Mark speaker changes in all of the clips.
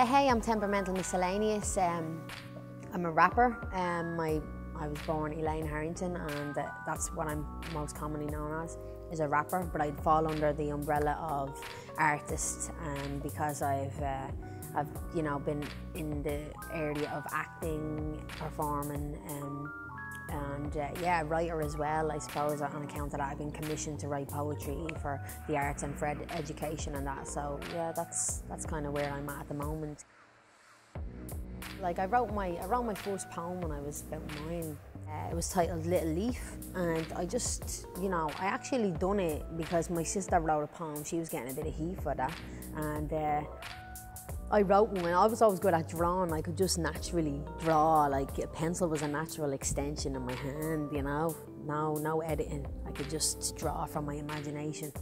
Speaker 1: Hey, I'm Temper-Mental MissElayneous. I'm a rapper. I was born Elaine Harrington, and that's what I'm most commonly known as, is a rapper. But I'd fall under the umbrella of artist, because I've been in the area of acting, performing, and writer as well, I suppose, on account of that. I've been commissioned to write poetry for the arts and for education and that, so yeah, that's kind of where I'm at the moment. Like, I wrote my first poem when I was about 9. It was titled Little Leaf, and I just, I actually done it because my sister wrote a poem. She was getting a bit of heat for that, and I wrote one. I was always good at drawing. I could just naturally draw, like a pencil was a natural extension of my hand, no editing. I could just draw from my imagination.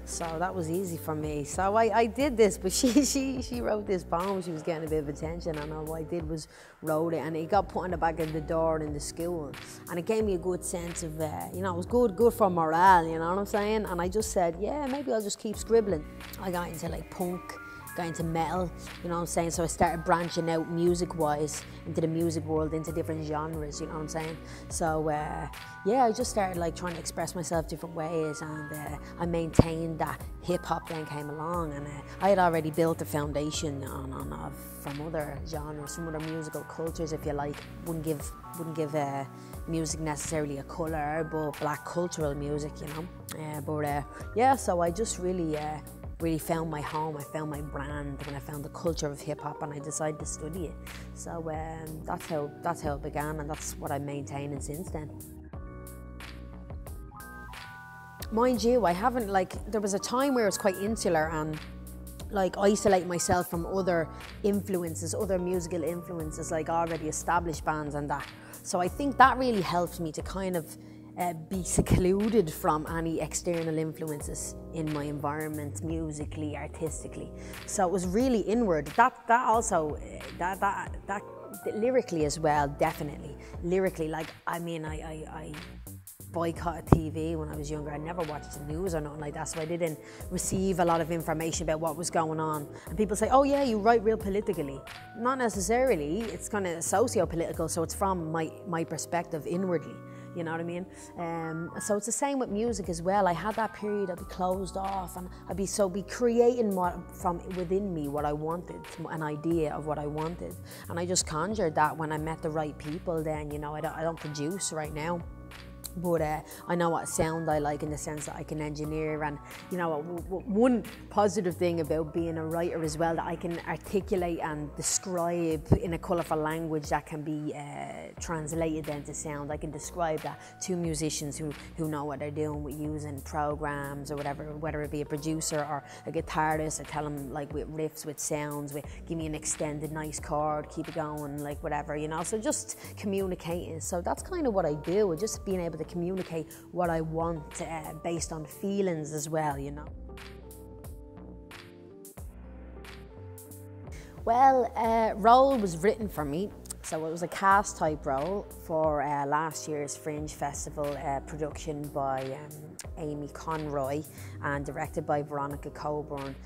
Speaker 1: So that was easy for me. So I did this, but she wrote this poem. She was getting a bit of attention, and all I did was wrote it, and it got put on the back of the door in the school, and it gave me a good sense of, it was good for morale, you know what I'm saying? And I just said, yeah, maybe I'll just keep scribbling. I got into like punk, got into metal, you know what I'm saying? So I started branching out music-wise into the music world, into different genres, you know what I'm saying? So I just started like trying to express myself different ways, and I maintained that hip-hop then came along, and I had already built a foundation from other genres, from other musical cultures, if you like. Wouldn't give music necessarily a colour, but black cultural music, so I just really found my home. I found my brand when I found the culture of hip-hop, and I decided to study it. So that's how it began, and that's what I'm maintaining since then. Mind you, I haven't, there was a time where I was quite insular and isolate myself from other influences, other musical influences, like already established bands and that. So I think that really helped me to kind of be secluded from any external influences in my environment, musically, artistically. So it was really inward. That lyrically as well, definitely. Lyrically, I boycotted TV when I was younger. I never watched the news or nothing like that, so I didn't receive a lot of information about what was going on. And people say, oh yeah, you write real politically. Not necessarily. It's kind of socio-political, so it's from my perspective inwardly. You know what I mean? So it's the same with music as well. I had that period, I'd be closed off, and I'd be creating from within me what I wanted, an idea of what I wanted. And I just conjured that when I met the right people then, I don't produce right now. But I know what sound I like, in the sense that I can engineer, and one positive thing about being a writer as well, that I can articulate and describe in a colourful language that can be translated into sound. I can describe that to musicians who know what they're doing with using programs or whatever, whether it be a producer or a guitarist. I tell them with riffs, with sounds, give me an extended nice chord, keep it going, whatever, so just communicating. So that's kind of what I do, just being able to communicate what I want based on feelings as well, Well, role was written for me, so it was a cast type role for last year's Fringe Festival, production by Amy Conroy and directed by Veronica Coburn.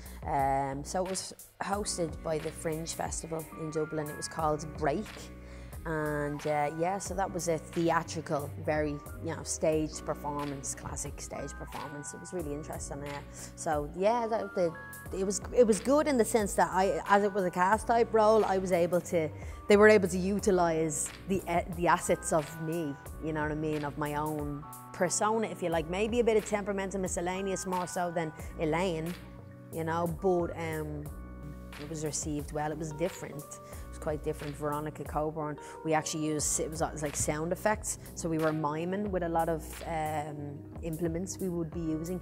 Speaker 1: So it was hosted by the Fringe Festival in Dublin. It was called Break. And so that was a theatrical, very staged performance, classic stage performance. It was really interesting. So yeah, it was good in the sense that as it was a cast type role, they were able to utilise the assets of me, you know what I mean, of my own persona, if you like. Maybe a bit of Temper-Mental MissElayneous more so than Elaine, but it was received well. It was different. It was quite different. Veronica Coburn, we actually used, it was like sound effects, so we were miming with a lot of implements we would be using.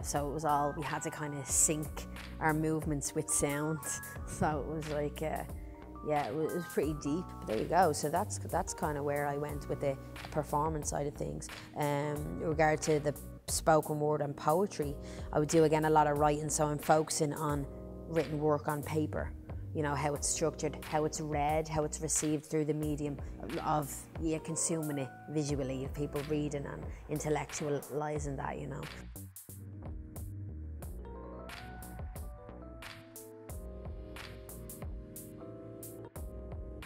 Speaker 1: So it was all, we had to kind of sync our movements with sound. So it was like, it was pretty deep. But there you go. So that's kind of where I went with the performance side of things. In regard to the spoken word and poetry, I would do again a lot of writing. So I'm focusing on written work on paper, how it's structured, how it's read, how it's received through the medium of consuming it visually, of people reading and intellectualizing that,